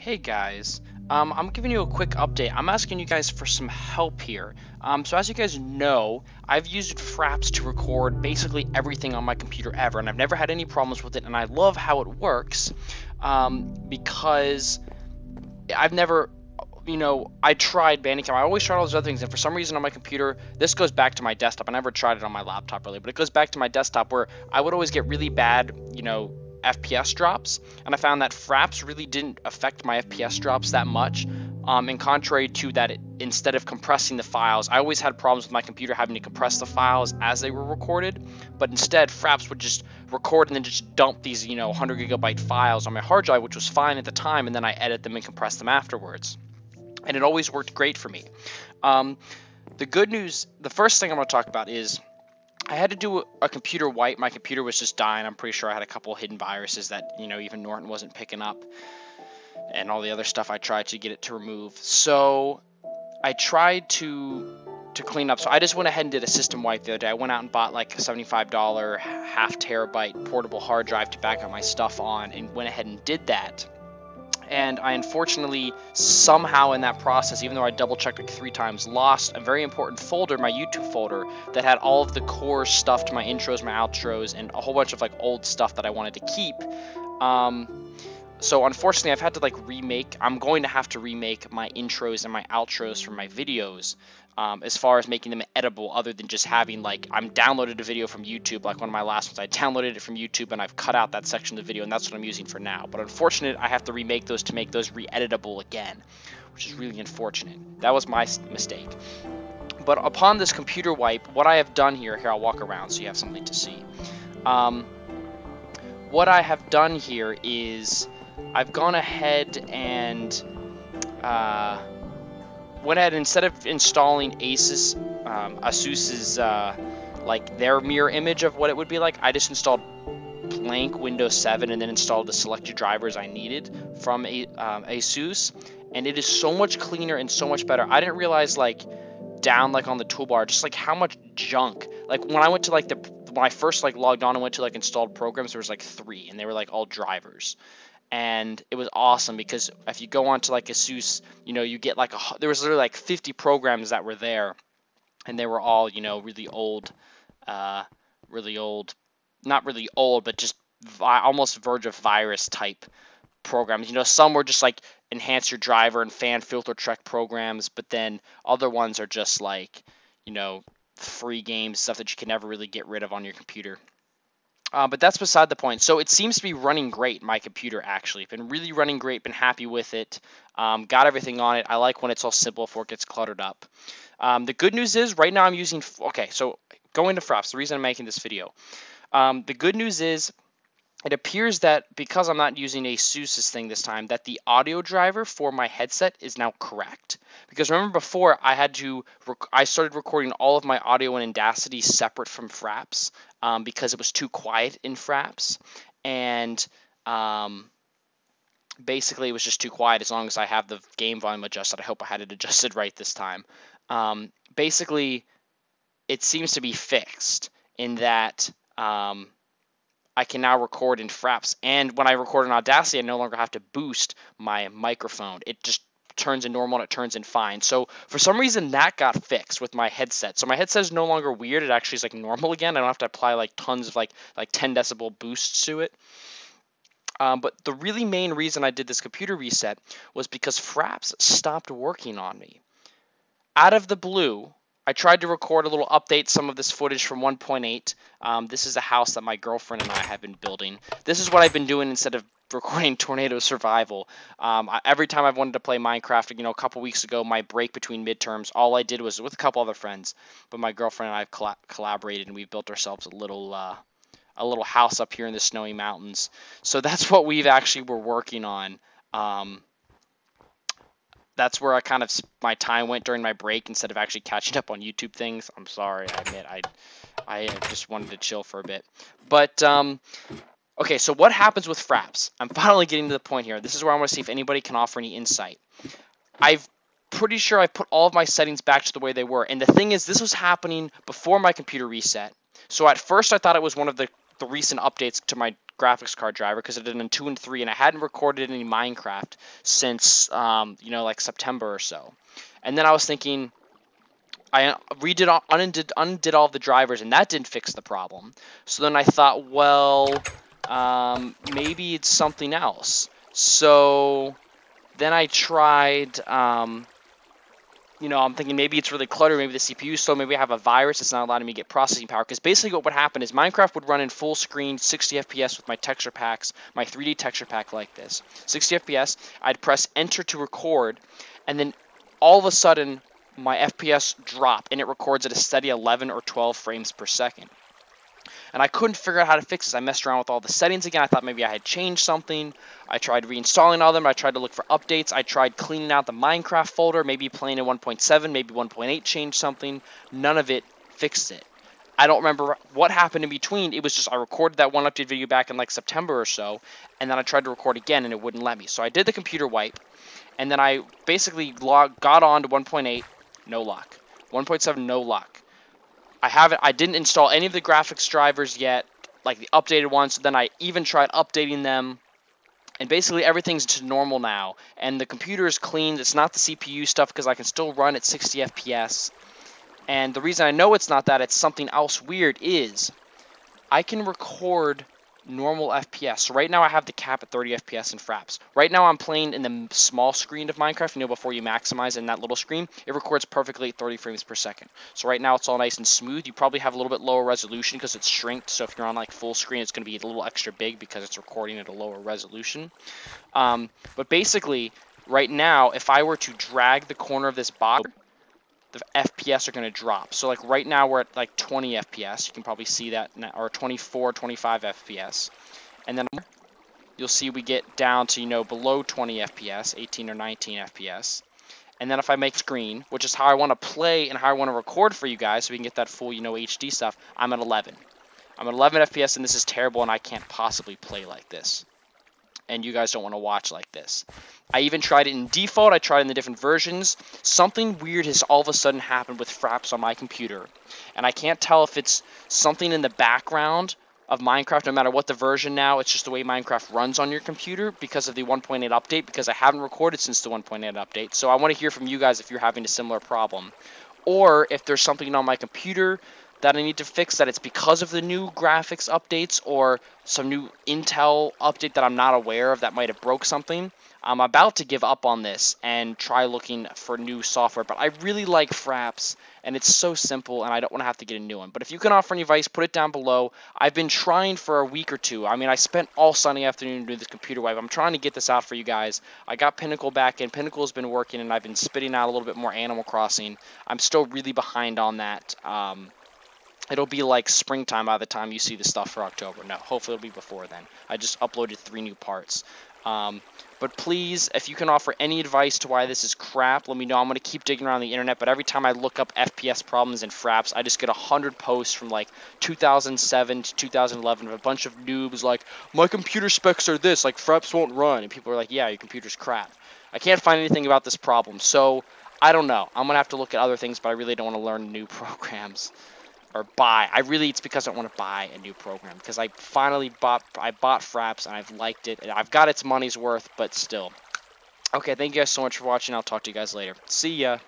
Hey guys, I'm giving you a quick update. I'm asking you guys for some help here. So as you guys know, I've used FRAPS to record basically everything on my computer ever, and I've never had any problems with it, and I love how it works because I've never, I tried Bandicam. I always tried all those other things, and for some reason on my computer, this goes back to my desktop. I never tried it on my laptop really, but it goes back to my desktop where I would always get really bad, FPS drops, and I found that FRAPS really didn't affect my FPS drops that much. And contrary to that, instead of compressing the files, I always had problems with my computer having to compress the files as they were recorded, but instead FRAPS would just record and then just dump these 100 gigabyte files on my hard drive, which was fine at the time, and then I edit them and compress them afterwards, and it always worked great for me. The good news, the first thing I'm going to talk about is I had to do a computer wipe. My computer was just dying. I'm pretty sure I had a couple hidden viruses that, even Norton wasn't picking up, and all the other stuff I tried to get it to remove. So I tried to clean up. So I just went ahead and did a system wipe the other day. I went out and bought like a $75 half terabyte portable hard drive to back up my stuff on, and went ahead and did that. And I unfortunately somehow in that process, even though I double checked like 3 times, lost a very important folder, my YouTube folder, that had all of the core stuff to my intros, my outros, and a whole bunch of like old stuff that I wanted to keep. So unfortunately I've had to I'm going to have to remake my intros and my outros for my videos, as far as making them edible, other than just having I'm downloaded a video from YouTube, like one of my last ones. I downloaded it from YouTube and I've cut out that section of the video, and that's what I'm using for now. But unfortunately I have to remake those to make those re-editable again, which is really unfortunate. That was my mistake. But upon this computer wipe, what I have done here I'll walk around so you have something to see. What I have done here is I've gone ahead and went ahead, instead of installing Asus's their mirror image of what it would be like, I just installed blank Windows 7 and then installed the selected drivers I needed from Asus, and it is so much cleaner and so much better. I didn't realize down on the toolbar just how much junk, when I went to when I first logged on and went to installed programs, there was 3, and they were all drivers. And it was awesome because if you go on to Asus, you get there was literally 50 programs that were there, and they were all really old, not really old, but just almost verge of virus type programs. Some were just enhance your driver and fan filter trek programs, but then other ones are just free games, stuff that you can never really get rid of on your computer. But that's beside the point. So it seems to be running great, my computer, actually. Been really running great, been happy with it. Got everything on it. I like when it's all simple before it gets cluttered up. The good news is, right now I'm using... Okay, so going to FRAPS, the reason I'm making this video. The good news is, it appears that because I'm not using Asus's thing this time, that the audio driver for my headset is now correct. Because remember before, I started recording all of my audio in Audacity separate from FRAPS, because it was too quiet in FRAPS, and basically it was just too quiet as long as I have the game volume adjusted. I hope I had it adjusted right this time. Basically, it seems to be fixed in that I can now record in FRAPS, and when I record in Audacity, I no longer have to boost my microphone. It just turns in normal and it turns in fine. So for some reason that got fixed with my headset. So my headset is no longer weird. It actually is normal again. I don't have to apply tons of 10 decibel boosts to it. But the really main reason I did this computer reset was because FRAPS stopped working on me. Out of the blue, I tried to record a little update, some of this footage from 1.8. This is a house that my girlfriend and I have been building. This is what I've been doing instead of recording Tornado Survival. Every time I've wanted to play Minecraft, a couple weeks ago, my break between midterms, all I did was with a couple other friends, but my girlfriend and I have collaborated, and we've built ourselves a little house up here in the snowy mountains. So that's what we've actually were working on. That's where my time went during my break instead of actually catching up on YouTube things. I'm sorry, I admit I just wanted to chill for a bit. But okay, so what happens with FRAPS? I'm finally getting to the point here. This is where I want to see if anybody can offer any insight. I've pretty sure I put all of my settings back to the way they were, and the thing is, this was happening before my computer reset. So at first I thought it was one of the recent updates to my graphics card driver because I did it in 2 and 3, and I hadn't recorded any Minecraft since, you know, like September or so. And then I was thinking, I undid all the drivers, and that didn't fix the problem. So then I thought, well, maybe it's something else. So then I tried, you know, I'm thinking maybe it's really cluttered, maybe the CPU is slow, maybe I have a virus that's not allowing me to get processing power. Because basically what would happen is Minecraft would run in full screen 60 FPS with my texture packs, my 3D texture pack like this. 60 FPS, I'd press enter to record, and then all of a sudden my FPS drop, and it records at a steady 11 or 12 frames per second. And I couldn't figure out how to fix this. I messed around with all the settings again. I thought maybe I had changed something. I tried reinstalling all of them. I tried to look for updates. I tried cleaning out the Minecraft folder, maybe playing in 1.7, maybe 1.8 changed something. None of it fixed it. I don't remember what happened in between. It was just I recorded that one update video back in like September or so, and then I tried to record again, and it wouldn't let me. So I did the computer wipe, and then I basically got on to 1.8, no luck. 1.7, no luck. I didn't install any of the graphics drivers yet, like the updated ones. So then I even tried updating them, and basically everything's to normal now. And the computer is cleaned. It's not the CPU stuff because I can still run at 60 FPS. And the reason I know it's not that, it's something else weird, is I can record normal FPS. So right now I have the cap at 30 FPS in FRAPS. Right now I'm playing in the small screen of Minecraft. You know, before you maximize in that little screen, it records perfectly at 30 frames per second. So right now it's all nice and smooth. You probably have a little bit lower resolution because it's shrinked. So if you're on like full screen, it's going to be a little extra big because it's recording at a lower resolution. But basically, right now, if I were to drag the corner of this box, the FPS are going to drop. So like right now we're at like 20 FPS. You can probably see that now, or 24, 25 FPS. And then you'll see we get down to, you know, below 20 FPS, 18 or 19 FPS. And then if I make screen, which is how I want to play and how I want to record for you guys so we can get that full, you know, HD stuff, I'm at 11. I'm at 11 FPS, and this is terrible, and I can't possibly play like this. And you guys don't want to watch like this. I even tried it in default. I tried it in the different versions. Something weird has all of a sudden happened with FRAPS on my computer. And I can't tell if it's something in the background of Minecraft, no matter what the version now. It's just the way Minecraft runs on your computer because of the 1.8 update, because I haven't recorded since the 1.8 update. So I want to hear from you guys if you're having a similar problem. Or if there's something on my computer that I need to fix, that it's because of the new graphics updates or some new Intel update that I'm not aware of that might have broke something. I'm about to give up on this and try looking for new software, but I really like FRAPS, and it's so simple, and I don't want to have to get a new one. But if you can offer any advice, put it down below. I've been trying for a week or two. I mean, I spent all Sunday afternoon doing this computer wipe. I'm trying to get this out for you guys. I got Pinnacle back in. Pinnacle has been working, and I've been spitting out a little bit more Animal Crossing. I'm still really behind on that. It'll be like springtime by the time you see the stuff for October. No, hopefully it'll be before then. I just uploaded 3 new parts. But please, if you can offer any advice to why this is crap, let me know. I'm going to keep digging around the internet, but every time I look up FPS problems in FRAPS, I just get 100 posts from like 2007 to 2011 of a bunch of noobs like, my computer specs are this, like FRAPS won't run. And people are like, yeah, your computer's crap. I can't find anything about this problem, so I don't know. I'm going to have to look at other things, but I really don't want to learn new programs. Or buy. It's because I don't want to buy a new program, because I bought FRAPS and I've liked it, and I've got its money's worth, but still. Okay, thank you guys so much for watching. I'll talk to you guys later. See ya.